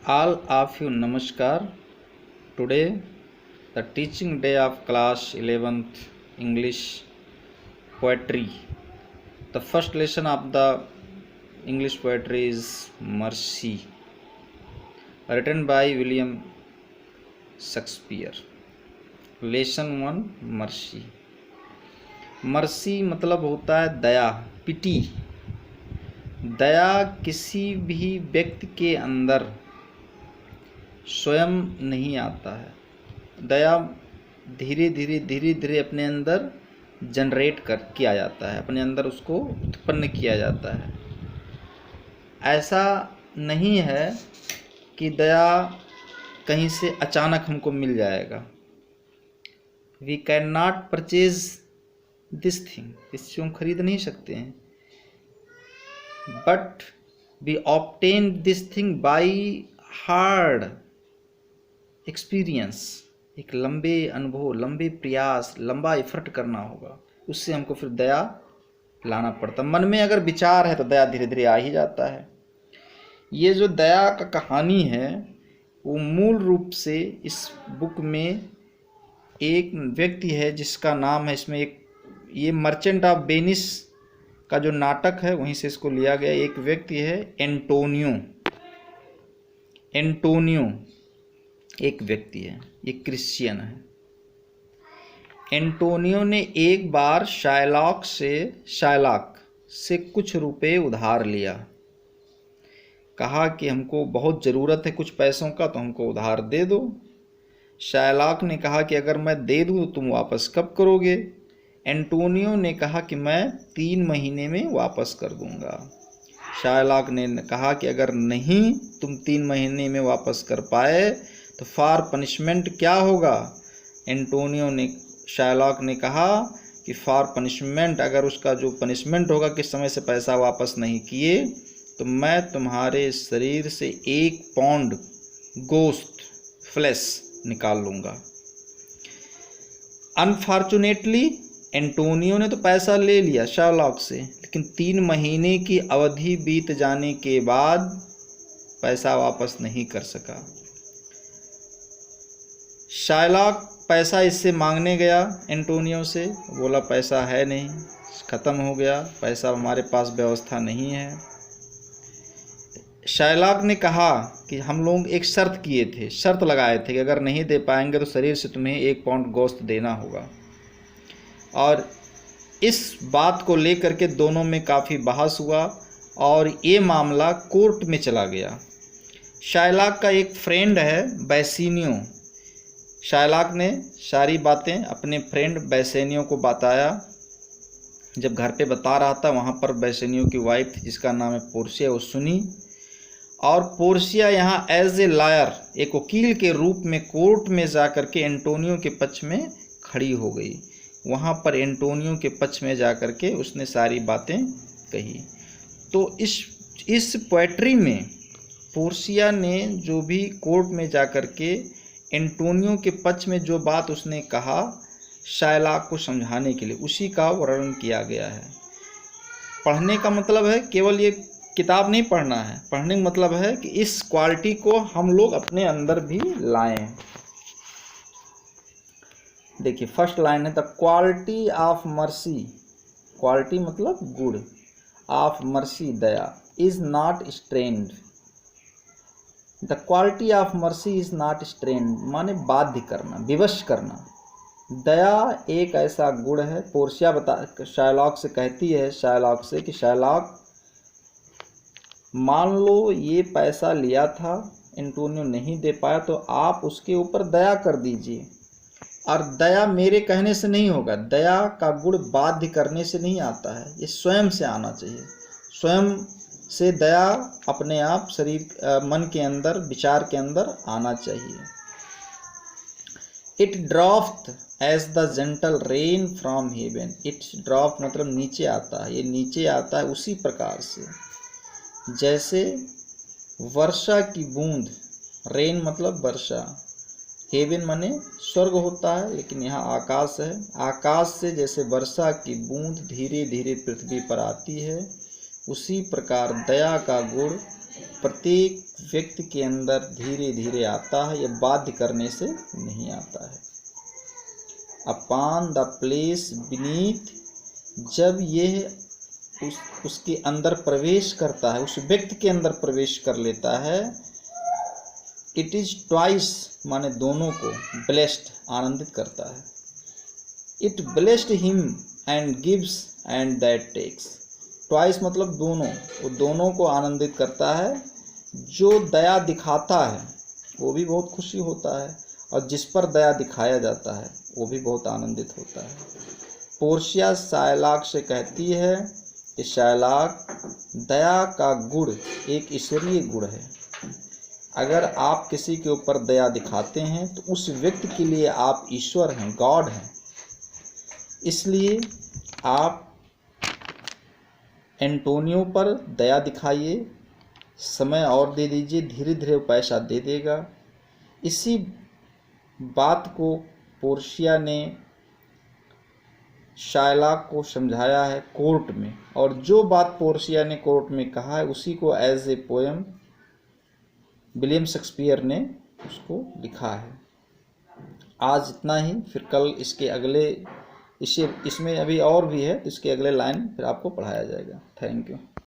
All of you namaskar. Today the teaching day of class 11th English poetry. The first lesson of the English poetry is Mercy, written by William Shakespeare. Lesson 1 Mercy. Mercy मतलब होता है दया, पिटी। दया किसी भी व्यक्ति के अंदर स्वयं नहीं आता है। दया धीरे धीरे अपने अंदर जनरेट किया जाता है, अपने अंदर उसको उत्पन्न किया जाता है। ऐसा नहीं है कि दया कहीं से अचानक हमको मिल जाएगा। We can not purchase this thing, इस चीज़ को खरीद नहीं सकते हैं। But we obtain this thing by hard experience, एक लंबे अनुभव, लंबे प्रयास, लंबा एफर्ट करना होगा, उससे हमको फिर दया लाना पड़ता। मन में अगर विचार है तो दया धीरे धीरे आ ही जाता है। ये जो दया का कहानी है वो मूल रूप से इस बुक में एक व्यक्ति है जिसका नाम है, इसमें एक ये मर्चेंट ऑफ वेनिस का जो नाटक है वहीं से इसको लिया गया। एक व्यक्ति है एंटोनियो एक व्यक्ति है, ये क्रिश्चियन है। एंटोनियो ने एक बार शायलॉक से कुछ रुपए उधार लिया। कहा कि हमको बहुत ज़रूरत है कुछ पैसों का, तो हमको उधार दे दो। शायलॉक ने कहा कि अगर मैं दे दूँ तो तुम वापस कब करोगे? एंटोनियो ने कहा कि मैं 3 महीने में वापस कर दूंगा। शायलॉक ने कहा कि अगर नहीं तुम 3 महीने में वापस कर पाए तो फॉर पनिशमेंट क्या होगा? शायलॉक ने कहा कि फॉर पनिशमेंट, अगर उसका जो पनिशमेंट होगा कि समय से पैसा वापस नहीं किए तो मैं तुम्हारे शरीर से 1 पाउंड गोश्त, फ्लैश निकाल लूँगा। अनफॉर्चुनेटली एंटोनियो ने तो पैसा ले लिया शायलॉक से, लेकिन 3 महीने की अवधि बीत जाने के बाद पैसा वापस नहीं कर सका। शायलॉक पैसा इससे मांगने गया एंटोनियो से, बोला पैसा है नहीं, ख़त्म हो गया, पैसा हमारे पास व्यवस्था नहीं है। शायलॉक ने कहा कि हम लोग एक शर्त लगाए थे कि अगर नहीं दे पाएंगे तो शरीर से तुम्हें 1 पाउंड गोश्त देना होगा। और इस बात को लेकर के दोनों में काफ़ी बहस हुआ और ये मामला कोर्ट में चला गया। शायलॉक का एक फ्रेंड है बैसिनियो। शायलॉक ने सारी बातें अपने फ्रेंड बैसिनियो को बताया। जब घर पे बता रहा था वहाँ पर बैसिनियो की वाइफ थी जिसका नाम है पोर्शिया, वो सुनी और पोर्शिया यहाँ एज ए लॉयर, एक वकील के रूप में कोर्ट में जा कर के एंटोनियो के पक्ष में खड़ी हो गई। वहाँ पर एंटोनियो के पक्ष में जा कर के उसने सारी बातें कही। तो इस पोएट्री में पोर्शिया ने जो भी कोर्ट में जा कर के एंटोनियो के पक्ष में जो बात उसने कहा शायलॉक को समझाने के लिए, उसी का वर्णन किया गया है। पढ़ने का मतलब है केवल ये किताब नहीं पढ़ना है, पढ़ने का मतलब है कि इस क्वालिटी को हम लोग अपने अंदर भी लाएं। देखिए फर्स्ट लाइन है the quality of mercy. Quality मतलब गुड, ऑफ मर्सी दया, is not strained. The quality of mercy is not strained माने बाध्य करना, विवश करना। दया एक ऐसा गुण है। पोर्शिया शायलॉक से कहती है कि शायलॉक मान लो ये पैसा लिया था, एंटोनियो नहीं दे पाया, तो आप उसके ऊपर दया कर दीजिए। और दया मेरे कहने से नहीं होगा, दया का गुण बाध्य करने से नहीं आता है, ये स्वयं से आना चाहिए। स्वयं से दया अपने आप मन के अंदर, विचार के अंदर आना चाहिए। It dropped as the gentle rain from heaven. It dropped मतलब नीचे आता है, ये नीचे आता है उसी प्रकार से जैसे वर्षा की बूंद, रेन मतलब वर्षा, हेवन माने स्वर्ग होता है, लेकिन यहाँ आकाश है। आकाश से जैसे वर्षा की बूंद धीरे धीरे पृथ्वी पर आती है, उसी प्रकार दया का गुण प्रत्येक व्यक्ति के अंदर धीरे धीरे आता है, यह बाध्य करने से नहीं आता है। अपॉन द प्लेस बीनीथ, जब यह उसके अंदर प्रवेश करता है, उस व्यक्ति के अंदर प्रवेश कर लेता है, इट इज ट्वाइस माने दोनों को, ब्लेस्ड आनंदित करता है। It blessed him and gives and that takes. Twice मतलब दोनों, वो दोनों को आनंदित करता है। जो दया दिखाता है वो भी बहुत खुशी होता है, और जिस पर दया दिखाया जाता है वो भी बहुत आनंदित होता है। पोर्शिया शायलाक से कहती है कि शायलाक, दया का गुण एक ईश्वरीय गुण है। अगर आप किसी के ऊपर दया दिखाते हैं तो उस व्यक्ति के लिए आप ईश्वर हैं, गॉड हैं। इसलिए आप एंटोनियो पर दया दिखाइए, समय और दे दीजिए, धीरे धीरे वो पैसा दे देगा। इसी बात को पोर्शिया ने शायलाक को समझाया है कोर्ट में, और जो बात पोर्शिया ने कोर्ट में कहा है उसी को as a poem William Shakespeare ने उसको लिखा है। आज इतना ही, फिर कल इसके अगले इसमें अभी और भी है, इसके अगले लाइन फिर आपको पढ़ाया जाएगा। Thank you.